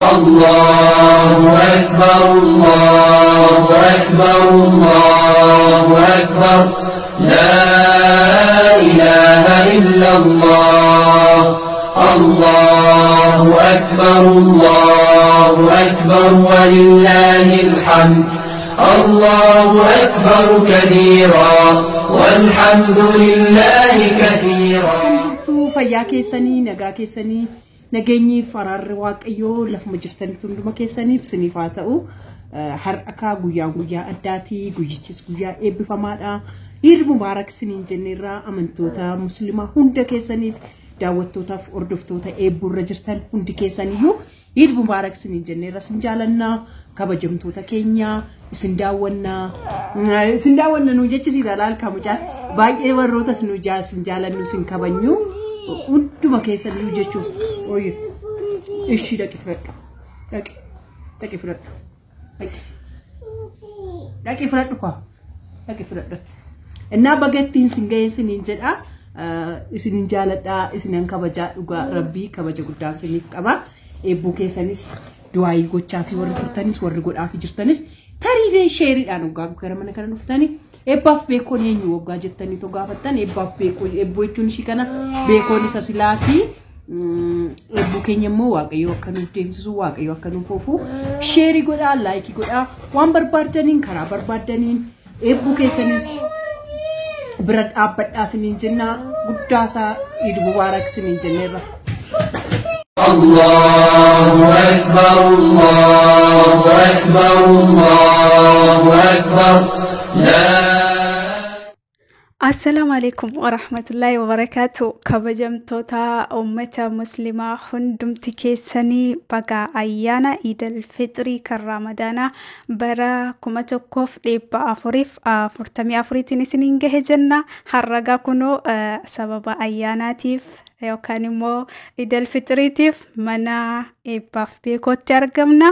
الله أكبر الله أكبر الله أكبر لا إله إلا الله الله أكبر ولله الحمد الله أكبر كبيرا والحمد لله كثيرا. فيا كيسني نجا كيسني نجني فرار واقعيو لفما جفتني تندم كيسني بسنيفاتو حركة جويا أداتي جويتشس جويا إبي فمادا يد مبارك سنين جنيرا أمنتوتا مسلمة هند كيسني دعوتوتا أردفتوتا إبو رجرتن هند كيسنيو يد مبارك سنين جنيرا سنجالنا كبجمتوتا كينيا سنداونا نوجتش سيدالال كمجال باقي وروتا سنجالنا سنكبنيو ودما كيسن يوجتشو اوي ايش داكي فرد داكي فرد እና በገቲን ሲንገይ ሲኒን ጀዳ ሲኒን ጃለዳ ሲኒን ከበጃ ዱጋ ረቢ ከበጀ ጉዳን ሲኒፍ ቀባ ኤቡ ኬሰኒስ ዱአይ ጎቻፊ ወርቱተኒስ ወርጎዳፊ ጅርተኒስ ታሪዴ ሼሪዳን ኡጋ ገረመነ ከነ ኑፍታኒ ኤባፍ ቤኮን የኙ ወጋ ጀተኒ ቶ ጋፈተን ኤባፍ ቤኮ ኤቦቹን ሺከና ቤኮን ሰስላቲ ኤቡ ከኘሞ ዋቀዮ ከኑ ዴምሱ ዋቀዮ ከኑ ፎፉ ሼሪ ጎዳ ላይክ ጎዳ ዋን በርባርደኒን ከራ በርባርደኒን ኤቡ ኬሰኒስ ብረት አበዳስኒን ጀና ጉዳሳ ኢድ ሙባረክ ስኒን ጀነራ الله أكبر الله أكبر الله أكبر لا. السلام عليكم ورحمة الله وبركاته. كبجمتوتا أمة مسلمة هندم تكيسني بقى أيانا عيد الفطر كرمضان برا كمتو كوف لبا أفريف فرتمي أفريتين سنين جهجنا حرقا كنو سبب أياناتيف يوكانيمو عيد الفطريتيف منا إباف بيكو ترقمنا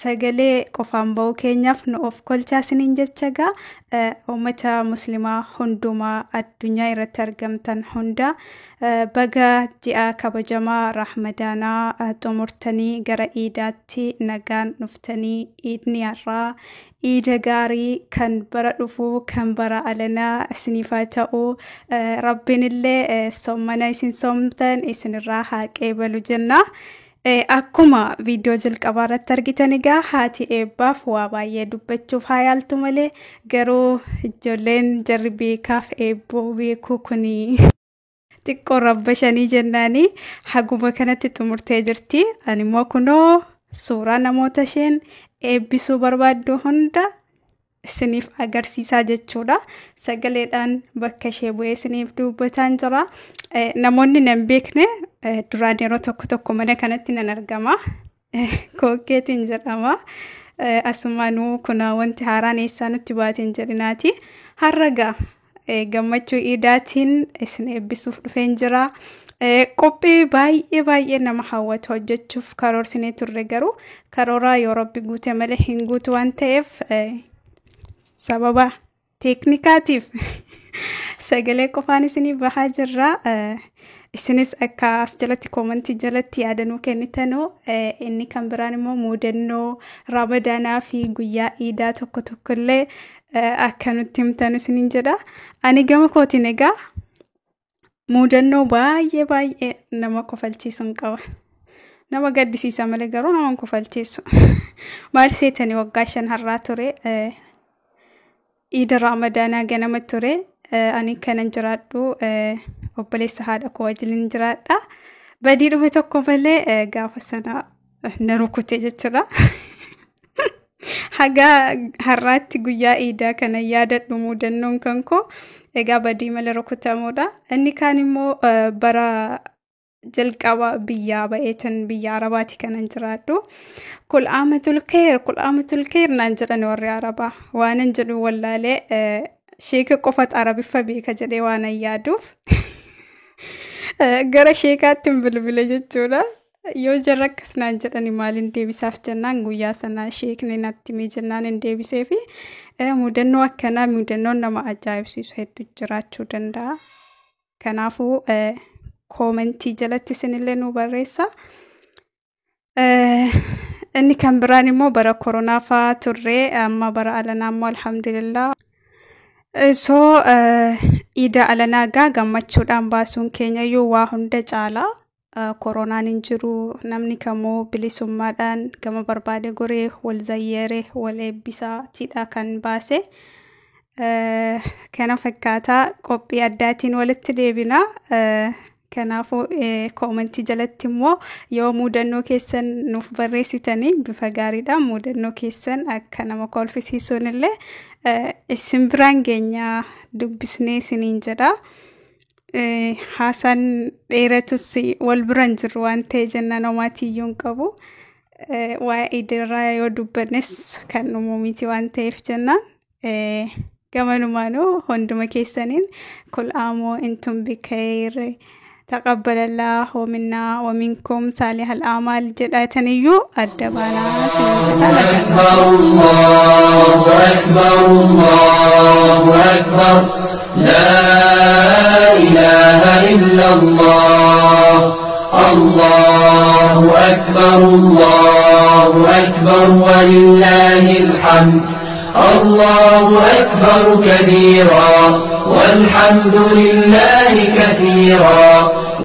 sagalee qofaan ba'uu keenyaaf nu of kolchaa siniin jechaga ummata muslimaa hundumaa addunyaa irratti argamtan hunda baga ji'a kabajamaa rahmadaanaa xumurtanii gara iidaatti nagaan dhuftanii iidni har'aa iida gaarii kan bara dhufuu kan bara alanaa isiniifaa ta'uu rabbiin illee sommana isin soomtan isinirraa haa qeebalu jenna. akkuma viidiyoo jalqabaarratti argitanigaa haati eebbaaf waa baay'ee dubbachuuf hayaaltu malee garuu ijoolleen jarri beekaaf eebboo beekuu kuni xiqqoo rabbashanii jennaanii haguma kanatti xumurtee jirti. ani immoo kunoo suuraa namoota isheen eebbisuu barbaaddu hunda isiniif agarsiisaa jechuudha. sagaleedhaan bakka ishee bu'ee isiniif dubbataan jira. namoonni nan beekne duraan yeroo tokko mana kanatti nan argama. Kookkeetiin jedhama. asumaanuu kuna wanti haaraan eessaa nutti baatiin jedhinaati. harraga gammachuu iidaatiin isin eebbisuuf dhufeen jira. qophii baay'ee nama hawwatu hojjechuuf karoorsinee turre garuu karooraa yoo rabbi guute malee hin guutu waan ta'eef sababa teeknikaatiif sagalee qofaan isinii bahaa jirra. isinis akka as jalatti koomentii jalatti yaadanuu kennitanuu inni kan biraan immoo muudannoo ramadaanaa fi guyyaa iidaa tokko illee akka nutti himtan isiniin jedha. ani gama kootiin egaa muudannoo baay'ee nama kofalchiisuun qaba. nama gaddisiisa malee garuu nama kofalchiisu. maal seetanii waggaa 5 har'aa ture iida ramadaanaa ganama ture. ani kanan jiraadhu obboleessa haadha koo wajjin jiraadha. badii dhume tokko malee gaafa sana na rukute jechuudha. haga har'aatti guyyaa iidaa kana yaadadhu muudannoon kan koo egaa badii malee rukutamuudha. inni kaan immoo bara jalqaba biyyaa ba'eetan biyya arabaati kanan jiraadhu. kul aamatul kheer naan jedhan warri arabaa waanan jedhu wallaalee sheeka qofat arabiffa beeka jedhee waan yaaduuf gara sheekaatti bilbile jechuudha. yoo jarra akkas naan jedhani maaliin deebisaaf jennaan guyyaa sana sheekni natti mee jennaan hin deebisee fi mudannoo akkanaa mudannoon nama ajaa'ibsiisu hedduu jiraachuu danda'a. kanaafuu koomentii jalatti isinillee nu barreessa. إني كان براني مو برا كورونا فاتوري أما برا ألنا مو الحمد لله. So ida alanaga gammachuudhaan baasuun keenya yoo waa hunda caala koronaan hin jiru namni kamuu bilisummaadhaan gama barbaade goree wal zayyere wal eebbisaatiidha kan baase kana fakkaata qophii addaatiin walitti deebina kanaafuu koomentii jalatti immoo yoo mudannoo keessan nuuf barreessitanii bifa gaariidhaan mudannoo keessan akka nama kolfisiisuun illee isin biraan geenya dubbisnee isiniin jedha Hasan dheeratus wal biraan jiru waan ta'e jennaan homaatiyyuu hin qabu waa'ee idirraa yoo dubbannes kan uumamiti waan ta'eef jennaan gamanumaanuu hunduma keessaniin kul aamoo intum bikayr تقبل الله منا ومنكم صالح الأعمال جداتنيو الدبانا أكبر الله أكبر الله أكبر لا إله إلا الله الله أكبر ولله الحمد الله أكبر كبيرا والحمد لله كثيرا